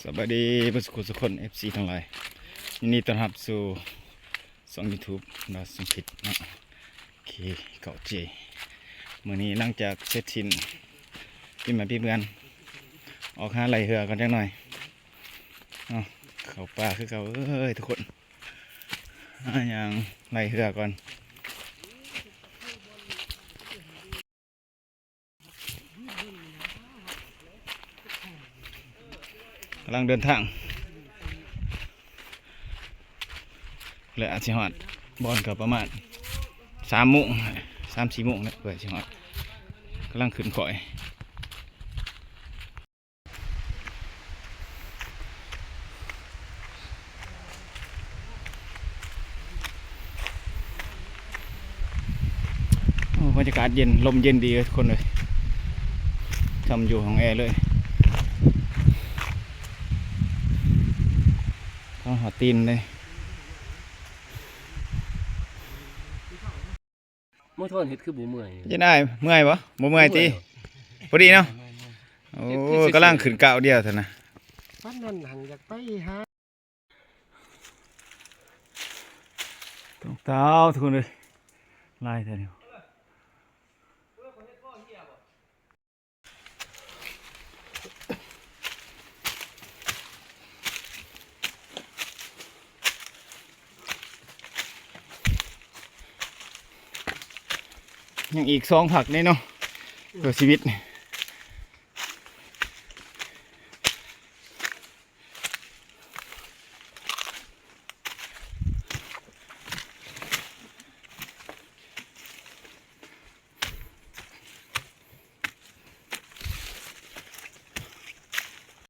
สวัสดีเพื่อนทุกคน FC ทั้งหลายยินดีต้อนรับสู่ช่อง YouTube นาสมคิดนะโอเคเก่าเจมื้อนี้หลังจากเสร็จสิ้นพี่มาพี่เพื่อนออกหาไหลเหือกันจังหน่อยเข้าป่าคือเก่าทุกคนอย่างไหลเหือก่อนกำลังเดินทางเลยอาจจะหอดบอลกับประมาณ3 โมง3-4 โมงเนี่ยเพื่อจะหอดกำลังขึ้นข่อยบรรยากาศเย็นลมเย็นดีทุกคนเลยทำอยู่ของแอร์เลยต้องหาตีนเลยเมื่อทอนเห็ดคือบูเมื่อยจะได้เมื่อยปะบ่เมื่อยตีพอดีเนาะโอ้กำลังขึ้นเก่าเดียวเท่านะบ้านนั่นหันอยากไปหาต้องเต้าทุกคนเลยไล่เท่านี้ยังอีก2 ผักนี่เนาะเพื่อชีวิต